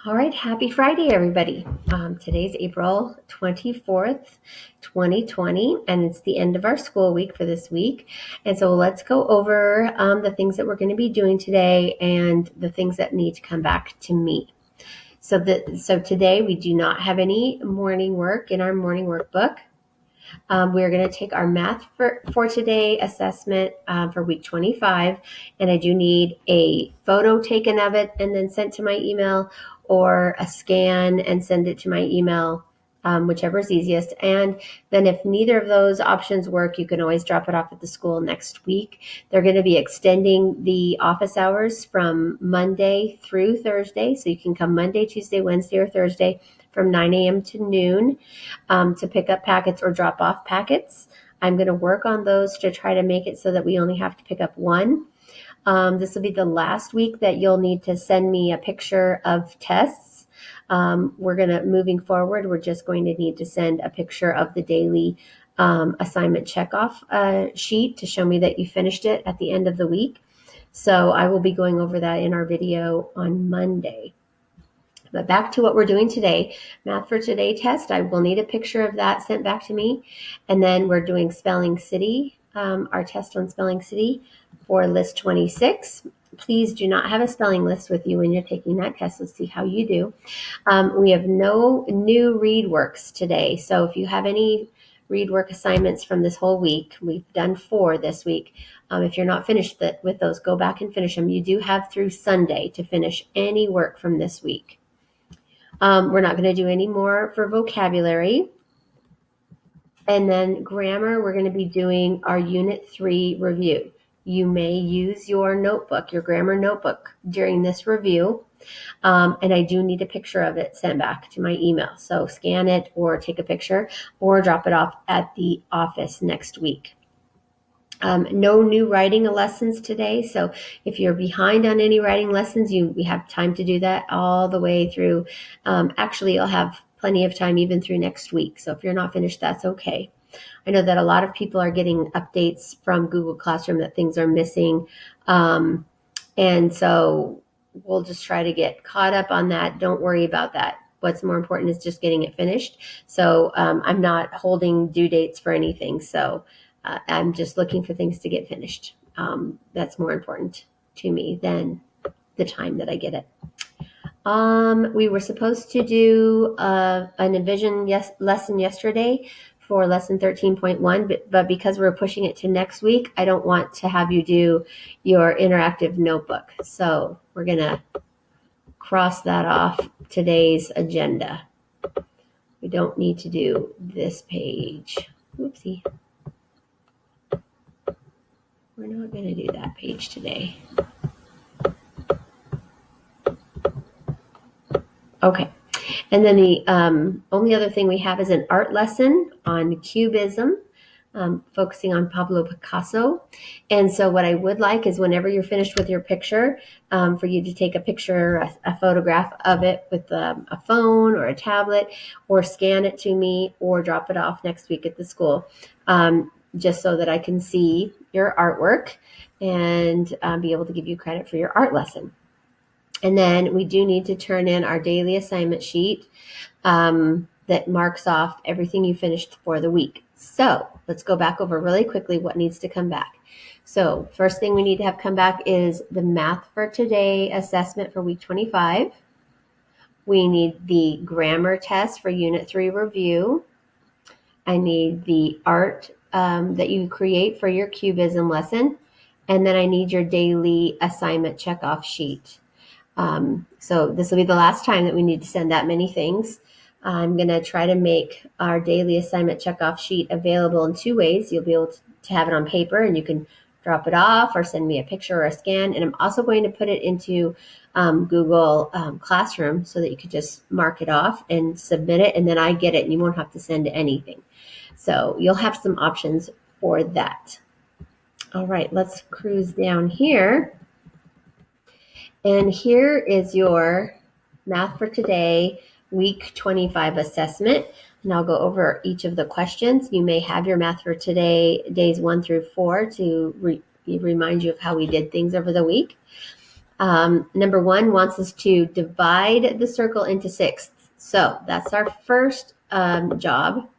All right, happy Friday, everybody. Today's April 24th, 2020, and it's the end of our school week for this week. And so let's go over the things that we're going to be doing today and the things that need to come back to me. So today we do not have any morning work in our morning workbook. We're going to take our math for today assessment for week 25, and I do need a photo taken of it and then sent to my email, or a scan and send it to my email, whichever is easiest. And then if neither of those options work, you can always drop it off at the school next week. They're going to be extending the office hours from Monday through Thursday, so you can come Monday, Tuesday, Wednesday, or Thursday from 9 a.m. to noon to pick up packets or drop off packets. I'm going to work on those to try to make it so that we only have to pick up one. This will be the last week that you'll need to send me a picture of tests. Moving forward, we're just going to need to send a picture of the daily assignment checkoff sheet to show me that you finished it at the end of the week. So I will be going over that in our video on Monday. But back to what we're doing today, Math for Today test. I will need a picture of that sent back to me. And then we're doing Spelling City, our test on Spelling City for list 26. Please do not have a spelling list with you when you're taking that test. Let's see how you do. We have no new read works today. So if you have any read work assignments from this whole week, we've done 4 this week. If you're not finished with those, go back and finish them. You do have through Sunday to finish any work from this week. We're not going to do any more for vocabulary. And then grammar, we're going to be doing our Unit 3 review. You may use your notebook, your grammar notebook, during this review. And I do need a picture of it sent back to my email. So scan it or take a picture or drop it off at the office next week. No new writing lessons today. So if you're behind on any writing lessons, we have time to do that all the way through. Actually, you'll have plenty of time even through next week. So if you're not finished, that's okay. I know that a lot of people are getting updates from Google Classroom that things are missing. And so we'll just try to get caught up on that. Don't worry about that. What's more important is just getting it finished. So I'm not holding due dates for anything. So I'm just looking for things to get finished. That's more important to me than the time that I get it. We were supposed to do an Envision lesson yesterday for lesson 13.1, but because we're pushing it to next week, I don't want to have you do your interactive notebook. So we're going to cross that off today's agenda. We don't need to do this page. Oopsie. We're not going to do that page today. Okay. And then the only other thing we have is an art lesson on Cubism, focusing on Pablo Picasso. And so what I would like is whenever you're finished with your picture, for you to take a picture, a photograph of it with a phone or a tablet, or scan it to me or drop it off next week at the school. Just so that I can see your artwork and be able to give you credit for your art lesson. And then we do need to turn in our daily assignment sheet that marks off everything you finished for the week. So let's go back over really quickly what needs to come back. So first thing we need to have come back is the Math for Today assessment for week 25. We need the grammar test for Unit 3 review. I need the art that you create for your Cubism lesson. And then I need your daily assignment checkoff sheet. So this will be the last time that we need to send that many things. I'm going to try to make our daily assignment checkoff sheet available in 2 ways. You'll be able to have it on paper and you can drop it off or send me a picture or a scan. And I'm also going to put it into Google Classroom so that you could just mark it off and submit it. And then I get it and you won't have to send anything. So you'll have some options for that. All right, let's cruise down here. And here is your Math for Today week 25 assessment. And I'll go over each of the questions. You may have your Math for Today days 1 through 4 to remind you of how we did things over the week. Number 1 wants us to divide the circle into sixths. So that's our first job.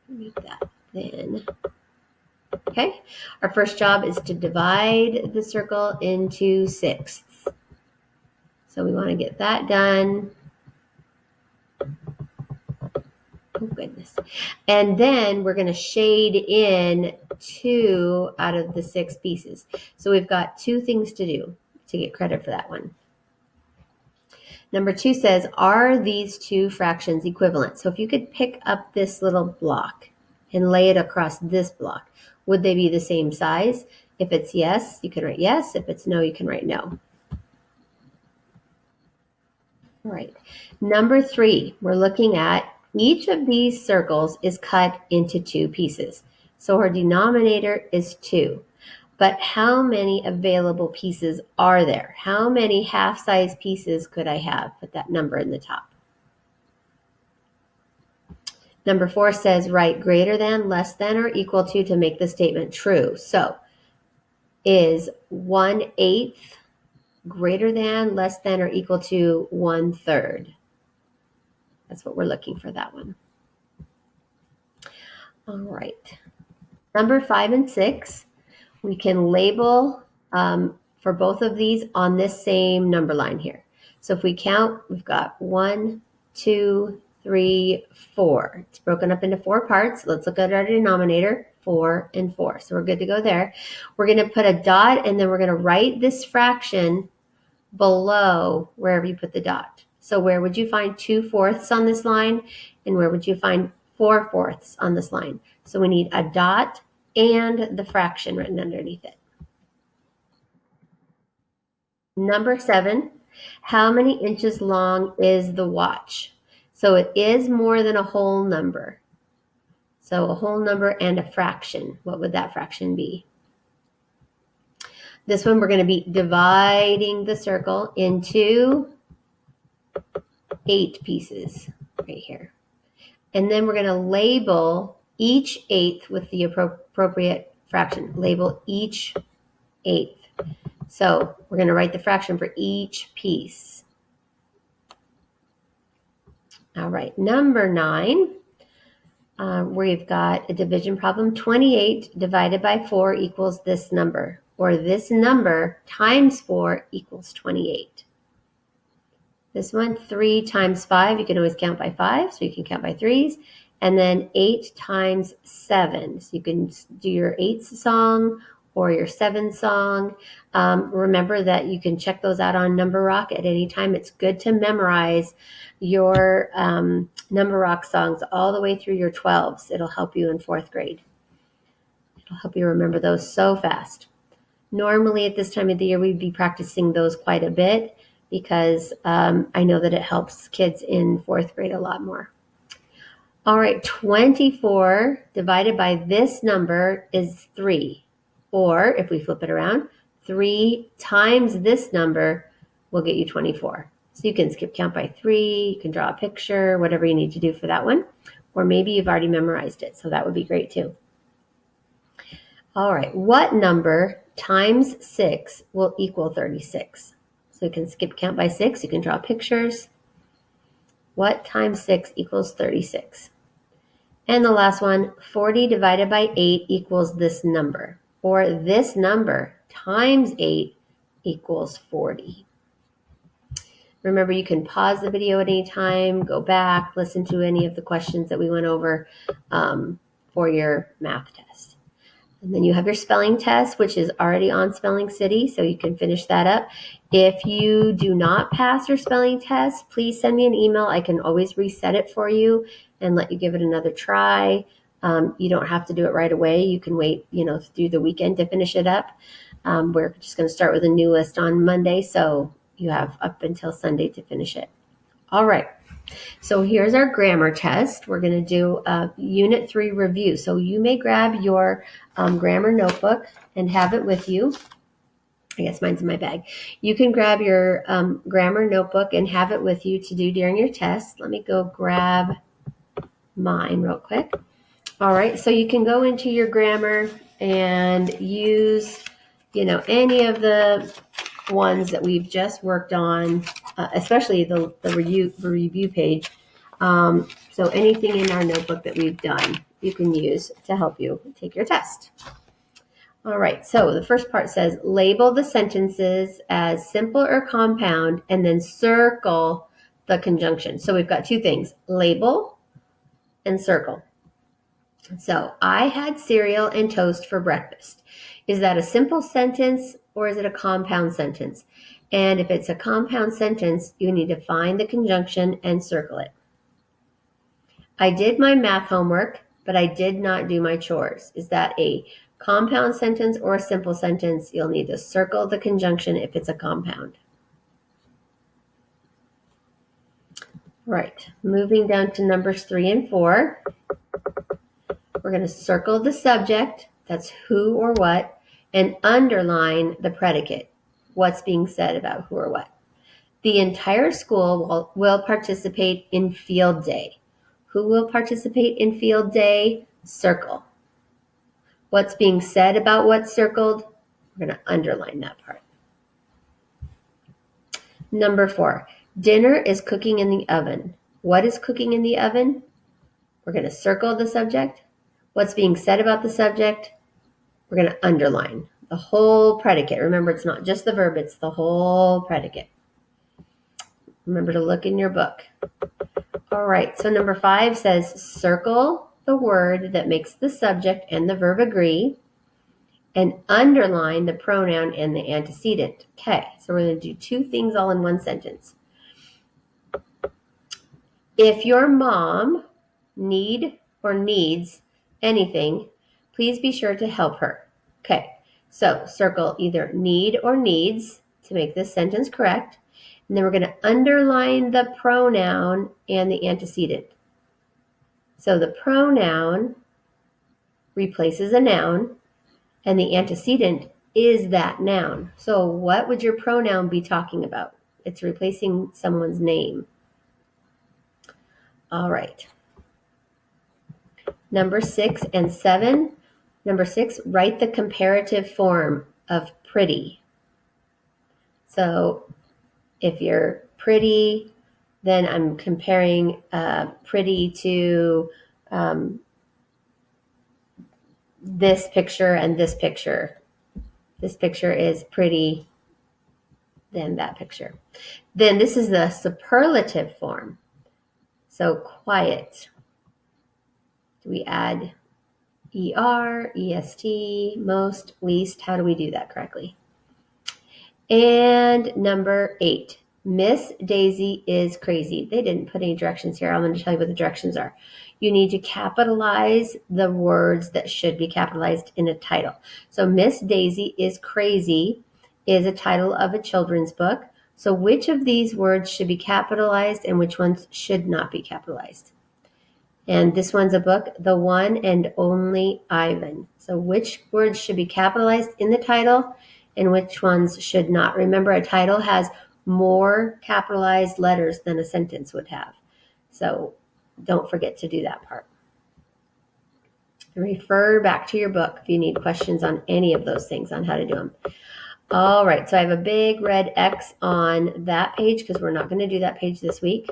Make that thin. Okay, our first job is to divide the circle into sixths. So we want to get that done. Oh, goodness. And then we're going to shade in 2 out of the 6 pieces. So we've got 2 things to do to get credit for that one. Number 2 says, are these 2 fractions equivalent? So if you could pick up this little block and lay it across this block, would they be the same size? If it's yes, you can write yes. If it's no, you can write no. All right. Number 3, we're looking at each of these circles is cut into 2 pieces. So our denominator is 2. But how many available pieces are there? How many half-size pieces could I have? Put that number in the top. Number 4 says write greater than, less than, or equal to make the statement true. So is 1/8 greater than, less than, or equal to 1/3? That's what we're looking for, that one. All right. Number 5 and 6, we can label for both of these on this same number line here. So if we count, we've got 1, 2, 3, 4. It's broken up into 4 parts. Let's look at our denominator, 4 and 4. So we're good to go there. We're going to put a dot, and then we're going to write this fraction below wherever you put the dot. So where would you find 2/4 on this line, and where would you find 4/4 on this line? So we need a dot and the fraction written underneath it. Number 7, how many inches long is the watch? So it is more than a whole number. So a whole number and a fraction. What would that fraction be? This one, we're going to be dividing the circle into 8 pieces right here. And then we're going to label each 8th with the appropriate fraction. Label each 8th. So we're going to write the fraction for each piece. All right, number 9, we've got a division problem. 28 divided by 4 equals this number, or this number times 4 equals 28. This one, 3 times 5, you can always count by 5, so you can count by 3s. And then 8 times 7, so you can do your 8th song or your 7th song. Remember that you can check those out on Number Rock at any time. It's good to memorize your Number Rock songs all the way through your 12s. It'll help you in 4th grade. It'll help you remember those so fast. Normally at this time of the year, we'd be practicing those quite a bit because I know that it helps kids in 4th grade a lot more. All right, 24 divided by this number is 3. Or if we flip it around, 3 times this number will get you 24. So you can skip count by 3, you can draw a picture, whatever you need to do for that one. Or maybe you've already memorized it, so that would be great too. All right, what number times 6 will equal 36? So you can skip count by 6, you can draw pictures. What times 6 equals 36? And the last one, 40 divided by 8 equals this number. Or this number times 8 equals 40. Remember, you can pause the video at any time, go back, listen to any of the questions that we went over for your math test. And then you have your spelling test, which is already on Spelling City, so you can finish that up. If you do not pass your spelling test, please send me an email. I can always reset it for you and let you give it another try. You don't have to do it right away. You can wait, through the weekend to finish it up. We're just going to start with a new list on Monday, so you have up until Sunday to finish it. All right. So here's our grammar test. We're going to do a Unit 3 review. So you may grab your grammar notebook and have it with you. I guess mine's in my bag. You can grab your grammar notebook and have it with you to do during your test. Let me go grab mine real quick. All right, so you can go into your grammar and use, any of the ones that we've just worked on, especially the review page. So anything in our notebook that we've done, you can use to help you take your test. All right, so the first part says, label the sentences as simple or compound, and then circle the conjunction. So we've got two things, label and circle. So, I had cereal and toast for breakfast. Is that a simple sentence or is it a compound sentence? And if it's a compound sentence, you need to find the conjunction and circle it. I did my math homework, but I did not do my chores. Is that a compound sentence or a simple sentence? You'll need to circle the conjunction if it's a compound. Right, moving down to numbers 3 and 4. We're going to circle the subject, that's who or what, and underline the predicate, what's being said about who or what. The entire school will participate in field day. Who will participate in field day? Circle. What's being said about what's circled? We're going to underline that part. Number 4, dinner is cooking in the oven. What is cooking in the oven? We're going to circle the subject. What's being said about the subject? We're going to underline the whole predicate. Remember, it's not just the verb, it's the whole predicate. Remember to look in your book. All right, so number 5 says, circle the word that makes the subject and the verb agree, and underline the pronoun and the antecedent. Okay, so we're going to do two things all in one sentence. If your mom needs anything, please be sure to help her. Okay, so circle either need or needs to make this sentence correct. And then we're going to underline the pronoun and the antecedent. So the pronoun replaces a noun, and the antecedent is that noun. So what would your pronoun be talking about? It's replacing someone's name. All right. Number 6 and 7. Number 6, write the comparative form of pretty. So if you're pretty, then I'm comparing pretty to this picture and this picture. This picture is pretty than that picture. Then this is the superlative form. So quiet. Do we add ER, EST, most, least? How do we do that correctly? And number 8, Miss Daisy is crazy. They didn't put any directions here. I'm going to tell you what the directions are. You need to capitalize the words that should be capitalized in a title. So Miss Daisy is crazy is a title of a children's book. So which of these words should be capitalized and which ones should not be capitalized? And this one's a book, The One and Only Ivan. So which words should be capitalized in the title and which ones should not? Remember, a title has more capitalized letters than a sentence would have. So don't forget to do that part. Refer back to your book if you need questions on any of those things, on how to do them. All right, so I have a big red X on that page because we're not going to do that page this week.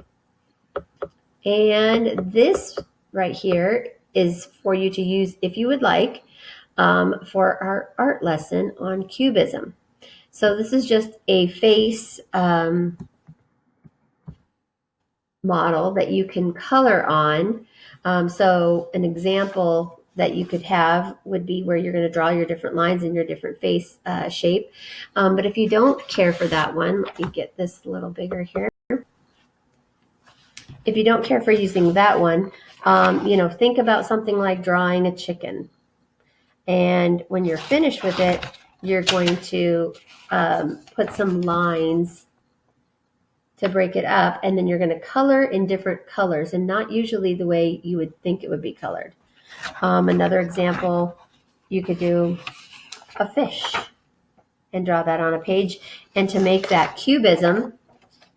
And this right here is for you to use if you would like for our art lesson on cubism. So this is just a face model that you can color on. So an example that you could have would be where you're going to draw your different lines in your different face shape. But if you don't care for that one, let me get this a little bigger here. If you don't care for using that one, think about something like drawing a chicken. And when you're finished with it, you're going to put some lines to break it up, and then you're going to color in different colors and not usually the way you would think it would be colored. Another example, you could do a fish and draw that on a page. And to make that cubism,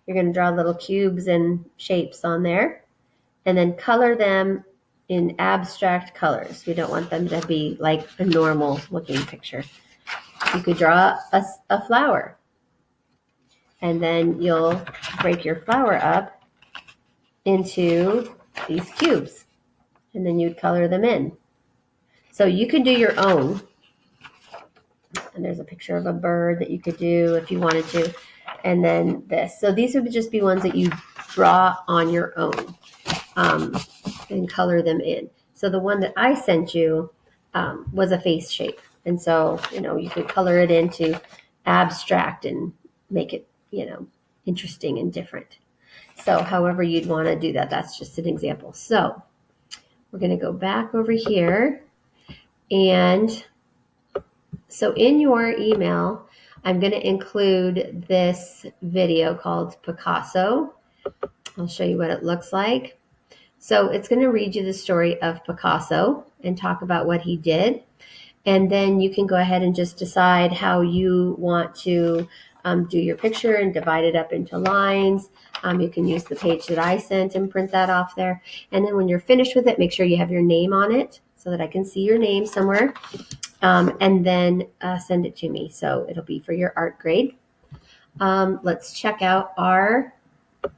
you're going to draw little cubes and shapes on there and then color them in abstract colors. We don't want them to be like a normal looking picture. You could draw a flower And then you'll break your flower up into these cubes. And then you'd color them in. So you can do your own. And there's a picture of a bird that you could do if you wanted to. And then this. So these would just be ones that you draw on your own and color them in. So the one that I sent you was a face shape. And so, you could color it into abstract and make it, interesting and different. So however you'd want to do that, that's just an example. So we're going to go back over here. And so in your email, I'm going to include this video called Picasso. I'll show you what it looks like. So it's going to read you the story of Picasso and talk about what he did. And then you can go ahead and just decide how you want to do your picture and divide it up into lines. You can use the page that I sent and print that off there. And then when you're finished with it, make sure you have your name on it so that I can see your name somewhere. And then send it to me. So it'll be for your art grade. Let's check out our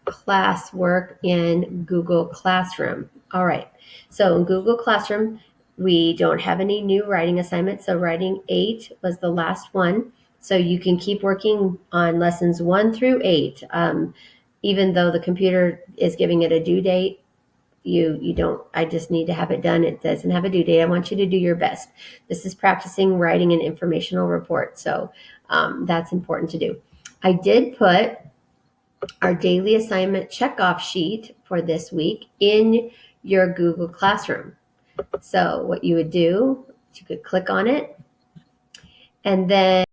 classwork in Google Classroom. All right. So in Google Classroom, we don't have any new writing assignments. So writing 8 was the last one. So you can keep working on lessons 1 through 8. Even though the computer is giving it a due date, you don't, I just need to have it done. It doesn't have a due date. I want you to do your best. This is practicing writing an informational report. So that's important to do. I did put our daily assignment checkoff sheet for this week in your Google Classroom. So what you would do, you could click on it, and then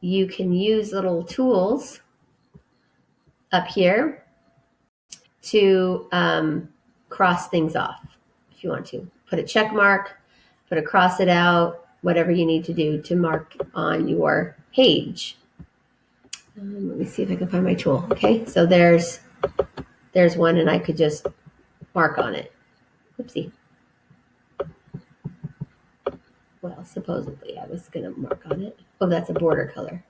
you can use little tools up here to cross things off if you want to. Put a check mark, put a cross it out, whatever you need to do to mark on your page. Let me see if I can find my tool. Okay, so there's one, and I could just mark on it. Oopsie. Well, supposedly I was going to mark on it. Oh, that's a border color.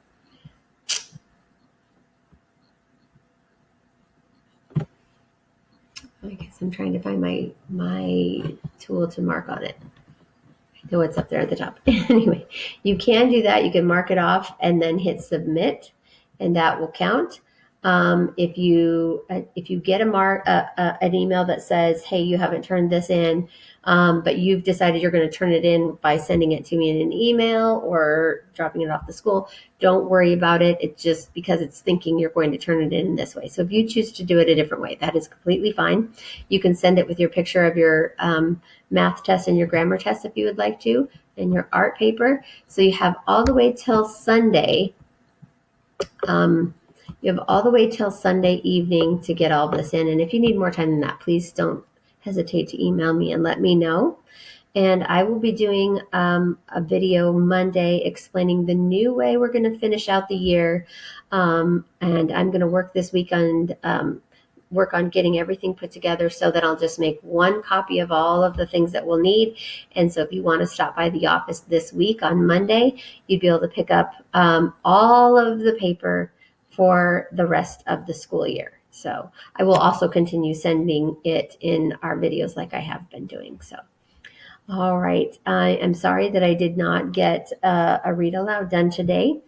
I guess I'm trying to find my tool to mark on it. I know it's up there at the top. Anyway, you can do that. You can mark it off and then hit submit, and that will count. If you get an email that says, hey, you haven't turned this in, but you've decided you're going to turn it in by sending it to me in an email or dropping it off the school, don't worry about it. It's just because it's thinking you're going to turn it in this way. So if you choose to do it a different way, that is completely fine. You can send it with your picture of your math test and your grammar test if you would like to, and your art paper. So you have all the way till Sunday. You have all the way till Sunday evening to get all this in. And if you need more time than that, please don't hesitate to email me and let me know. And I will be doing a video Monday explaining the new way we're going to finish out the year. And I'm going to work this week on work on getting everything put together so that I'll just make one copy of all of the things that we'll need. And so if you want to stop by the office this week on Monday, you'd be able to pick up all of the paper for the rest of the school year. So I will also continue sending it in our videos like I have been doing. So, all right. I am sorry that I did not get a read aloud done today.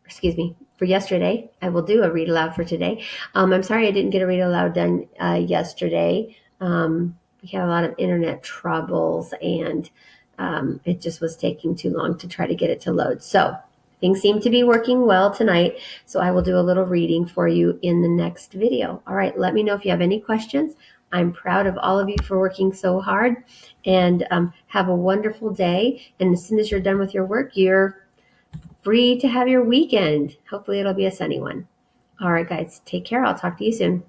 Excuse me, for yesterday. I will do a read aloud for today. I'm sorry I didn't get a read aloud done yesterday. We had a lot of internet troubles, and it just was taking too long to try to get it to load. So things seem to be working well tonight, so I will do a little reading for you in the next video. All right, let me know if you have any questions. I'm proud of all of you for working so hard, and have a wonderful day. And as soon as you're done with your work, you're free to have your weekend. Hopefully it'll be a sunny one. All right, guys, take care. I'll talk to you soon.